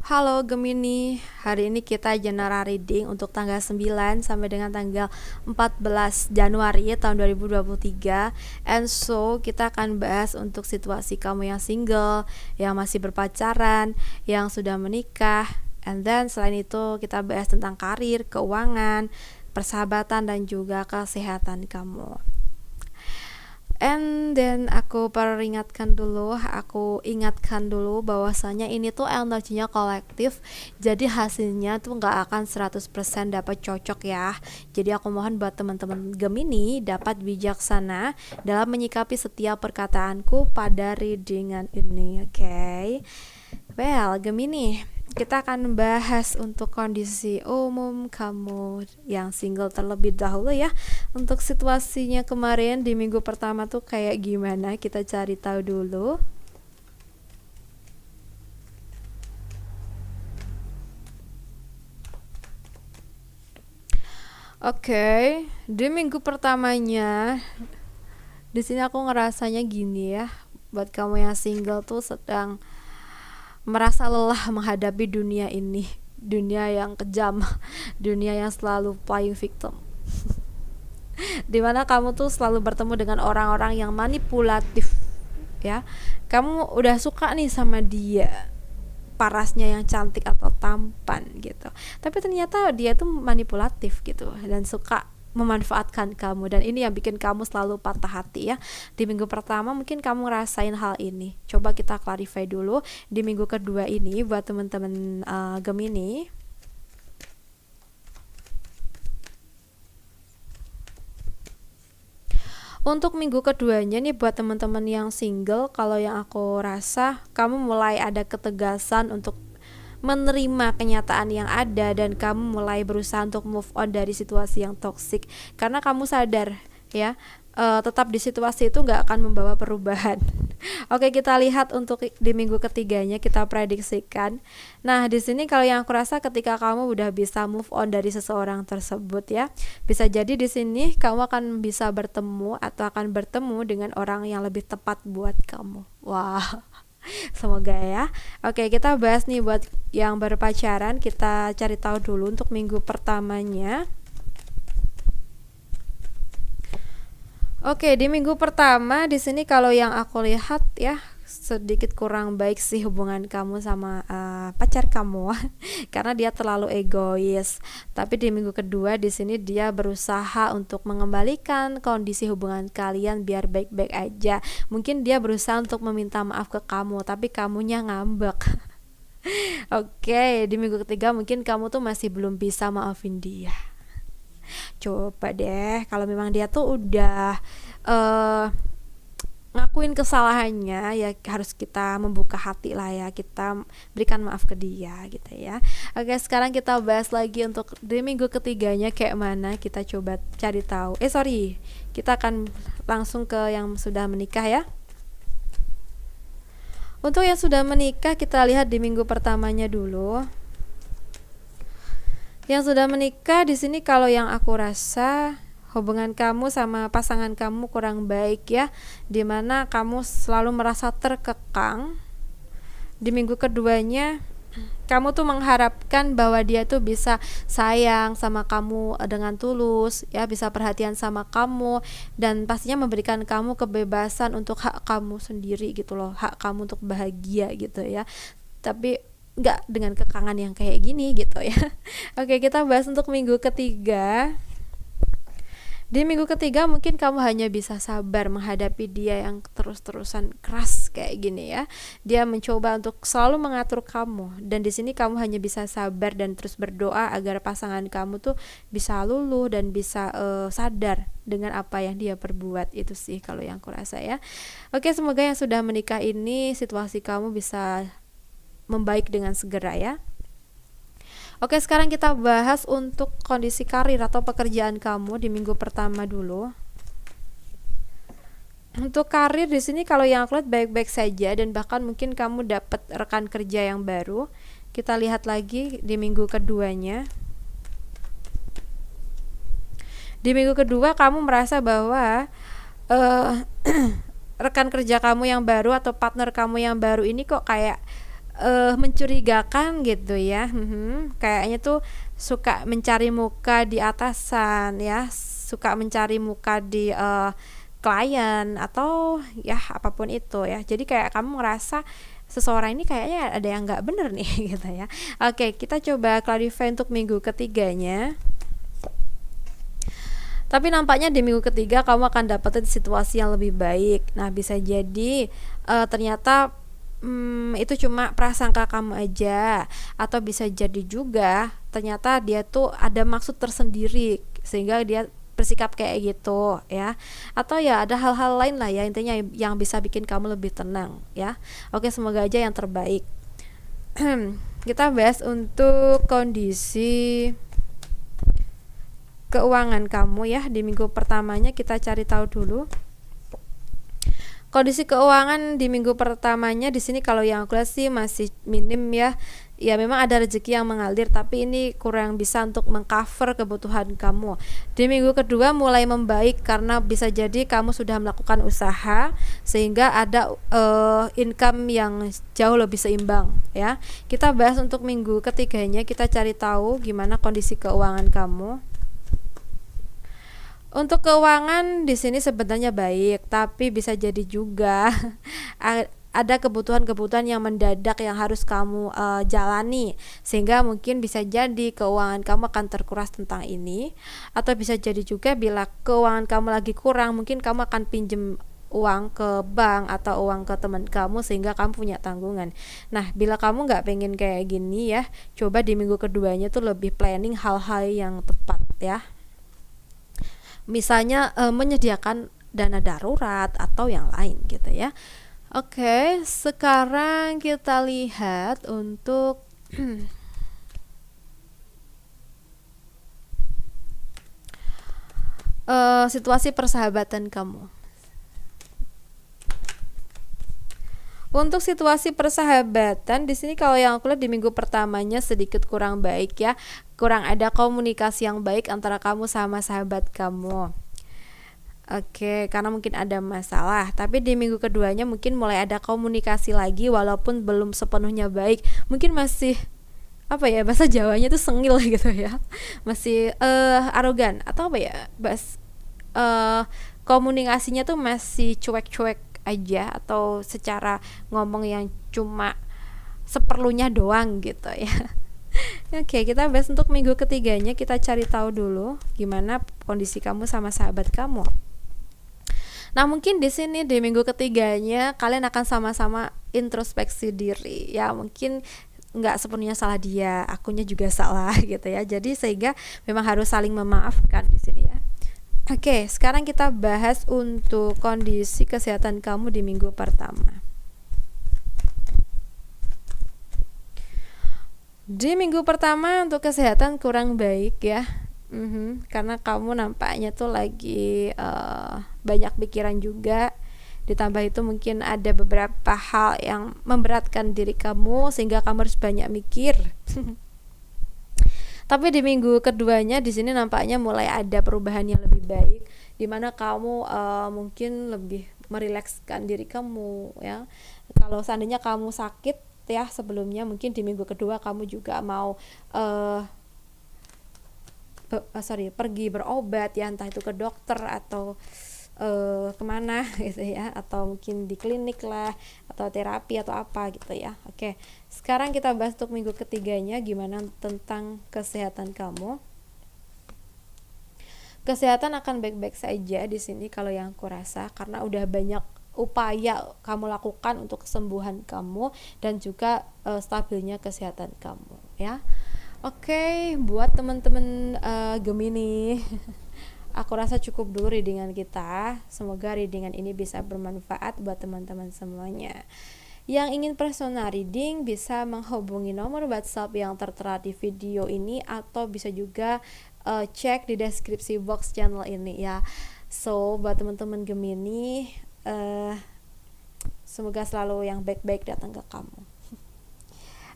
Halo Gemini, hari ini kita general reading untuk tanggal 9 sampai dengan tanggal 14 Januari tahun 2023. And so, kita akan bahas untuk situasi kamu yang single, yang masih berpacaran, yang sudah menikah. And then selain itu kita bahas tentang karir, keuangan, persahabatan dan juga kesehatan kamu. And then aku ingatkan dulu bahwasanya ini tuh energinya kolektif. Jadi hasilnya tuh nggak akan 100% dapat cocok ya. Jadi aku mohon buat teman-teman Gemini dapat bijaksana dalam menyikapi setiap perkataanku pada readingan ini, oke? Well, Gemini, kita akan bahas untuk kondisi umum kamu yang single terlebih dahulu ya. Untuk situasinya kemarin di minggu pertama tuh kayak gimana, kita cari tahu dulu. Oke, di minggu pertamanya di sini aku ngerasanya gini ya. Buat kamu yang single tuh sedang merasa lelah menghadapi dunia ini, dunia yang kejam, dunia yang selalu playing victim, dimana kamu tuh selalu bertemu dengan orang-orang yang manipulatif ya. Kamu udah suka nih sama dia, parasnya yang cantik atau tampan gitu, tapi ternyata dia tuh manipulatif gitu dan suka memanfaatkan kamu, dan ini yang bikin kamu selalu patah hati ya. Di minggu pertama mungkin kamu ngerasain hal ini. Coba kita clarify dulu di minggu kedua ini buat teman-teman Gemini. Untuk minggu keduanya nih buat teman-teman yang single, kalau yang aku rasa kamu mulai ada ketegasan untuk menerima kenyataan yang ada, dan kamu mulai berusaha untuk move on dari situasi yang toksik karena kamu sadar ya, tetap di situasi itu nggak akan membawa perubahan. Oke, kita lihat untuk di minggu ketiganya, kita prediksikan. Nah, di sini kalau yang aku rasa ketika kamu udah bisa move on dari seseorang tersebut ya, bisa jadi di sini kamu akan bisa bertemu atau akan bertemu dengan orang yang lebih tepat buat kamu. Wah. Semoga ya. Oke, kita bahas nih buat yang berpacaran, kita cari tahu dulu untuk minggu pertamanya. Oke, di minggu pertama di sini kalau yang aku lihat ya, sedikit kurang baik sih hubungan kamu sama pacar kamu karena dia terlalu egois. Tapi di minggu kedua di sini dia berusaha untuk mengembalikan kondisi hubungan kalian biar baik-baik aja. Mungkin dia berusaha untuk meminta maaf ke kamu, tapi kamunya ngambek. Oke, di minggu ketiga mungkin kamu tuh masih belum bisa maafin dia. Coba deh, kalau memang dia tuh udah ngakuin kesalahannya ya, harus kita membuka hati lah ya, kita berikan maaf ke dia gitu ya. Oke, sekarang kita bahas lagi untuk di minggu ketiganya kayak mana, kita coba cari tahu. Kita akan langsung ke yang sudah menikah ya. Untuk yang sudah menikah kita lihat di minggu pertamanya dulu. Yang sudah menikah di sini kalau yang aku rasa hubungan kamu sama pasangan kamu kurang baik ya, dimana kamu selalu merasa terkekang. Di minggu keduanya kamu tuh mengharapkan bahwa dia tuh bisa sayang sama kamu dengan tulus ya, bisa perhatian sama kamu, dan pastinya memberikan kamu kebebasan untuk hak kamu sendiri gitu loh, hak kamu untuk bahagia gitu ya, tapi nggak dengan kekangan yang kayak gini gitu ya. Oke, kita bahas untuk minggu ketiga. Di minggu ketiga mungkin kamu hanya bisa sabar menghadapi dia yang terus-terusan keras kayak gini ya. Dia mencoba untuk selalu mengatur kamu, dan di sini kamu hanya bisa sabar dan terus berdoa agar pasangan kamu tuh bisa luluh dan bisa sadar dengan apa yang dia perbuat. Itu sih kalau yang aku rasa ya. Oke, semoga yang sudah menikah ini situasi kamu bisa membaik dengan segera ya. Oke, sekarang kita bahas untuk kondisi karir atau pekerjaan kamu di minggu pertama dulu. Untuk karir di sini kalau yang aku lihat baik-baik saja, dan bahkan mungkin kamu dapat rekan kerja yang baru. Kita lihat lagi di minggu keduanya. Di minggu kedua kamu merasa bahwa rekan kerja kamu yang baru atau partner kamu yang baru ini kok kayak mencurigakan gitu ya. Kayaknya tuh suka mencari muka di atasan ya, suka mencari muka di klien atau ya apapun itu ya. Jadi kayak kamu ngerasa seseorang ini kayaknya ada yang nggak bener nih gitu ya. Oke, kita coba clarify untuk minggu ketiganya. Tapi nampaknya di minggu ketiga kamu akan dapetin situasi yang lebih baik. Nah, bisa jadi ternyata itu cuma prasangka kamu aja, atau bisa jadi juga ternyata dia tuh ada maksud tersendiri sehingga dia bersikap kayak gitu ya, atau ya ada hal-hal lain lah ya, intinya yang bisa bikin kamu lebih tenang ya. Oke, semoga aja yang terbaik. Kita bahas untuk kondisi keuangan kamu ya di minggu pertamanya. Kita cari tahu dulu kondisi keuangan di minggu pertamanya. Di sini kalau yang aku lihat sih masih minim ya. Ya memang ada rezeki yang mengalir, tapi ini kurang bisa untuk mengcover kebutuhan kamu. Di minggu kedua mulai membaik karena bisa jadi kamu sudah melakukan usaha sehingga ada income yang jauh lebih seimbang ya. Kita bahas untuk minggu ketiganya, kita cari tahu gimana kondisi keuangan kamu. Untuk keuangan di sini sebenarnya baik, tapi bisa jadi juga ada kebutuhan-kebutuhan yang mendadak yang harus kamu jalani, sehingga mungkin bisa jadi keuangan kamu akan terkuras tentang ini. Atau bisa jadi juga bila keuangan kamu lagi kurang, mungkin kamu akan pinjem uang ke bank atau uang ke teman kamu sehingga kamu punya tanggungan. Nah, bila kamu nggak pengen kayak gini ya, coba di minggu keduanya tuh lebih planning hal-hal yang tepat ya. Misalnya menyediakan dana darurat atau yang lain gitu ya. Oke, sekarang kita lihat untuk situasi persahabatan kamu. Untuk situasi persahabatan di sini kalau yang aku lihat di minggu pertamanya sedikit kurang baik ya. Kurang ada komunikasi yang baik antara kamu sama sahabat kamu. Oke, karena mungkin ada masalah. Tapi di minggu keduanya mungkin mulai ada komunikasi lagi walaupun belum sepenuhnya baik. Mungkin masih apa ya, bahasa Jawanya tuh sengil gitu ya. Masih arogan atau apa ya? Komunikasinya tuh masih cuek-cuek aja, atau secara ngomong yang cuma seperlunya doang gitu ya. Oke, kita bahas untuk minggu ketiganya. Kita cari tahu dulu gimana kondisi kamu sama sahabat kamu. Nah, mungkin di sini di minggu ketiganya kalian akan sama-sama introspeksi diri ya. Mungkin nggak sepenuhnya salah dia, akunya juga salah gitu ya. Jadi sehingga memang harus saling memaafkan di sini ya. Oke, sekarang kita bahas untuk kondisi kesehatan kamu di minggu pertama. Di minggu pertama untuk kesehatan kurang baik ya. Karena kamu nampaknya tuh lagi banyak pikiran juga. Ditambah itu mungkin ada beberapa hal yang memberatkan diri kamu sehingga kamu harus banyak mikir. Tapi di minggu keduanya di sini nampaknya mulai ada perubahan yang lebih baik, di mana kamu mungkin lebih merilekskan diri kamu ya. Kalau seandainya kamu sakit ya sebelumnya, mungkin di minggu kedua kamu juga mau pergi berobat ya, entah itu ke dokter atau kemana gitu ya, atau mungkin di klinik lah, atau terapi atau apa gitu ya. Oke, sekarang kita bahas untuk minggu ketiganya gimana tentang kesehatan kamu. Kesehatan akan baik-baik saja di sini kalau yang aku rasa, karena udah banyak upaya kamu lakukan untuk kesembuhan kamu dan juga stabilnya kesehatan kamu ya. Oke, buat teman-teman Gemini, aku rasa cukup dulu readingan kita. Semoga readingan ini bisa bermanfaat buat teman-teman semuanya. Yang ingin personal reading bisa menghubungi nomor WhatsApp yang tertera di video ini, atau bisa juga cek di deskripsi box channel ini ya. So, buat teman-teman Gemini, semoga selalu yang baik-baik datang ke kamu.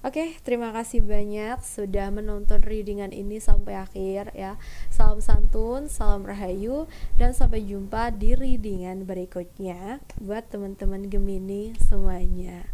Oke, terima kasih banyak sudah menonton readingan ini sampai akhir ya. Salam santun, salam rahayu, dan sampai jumpa di readingan berikutnya buat teman-teman Gemini semuanya.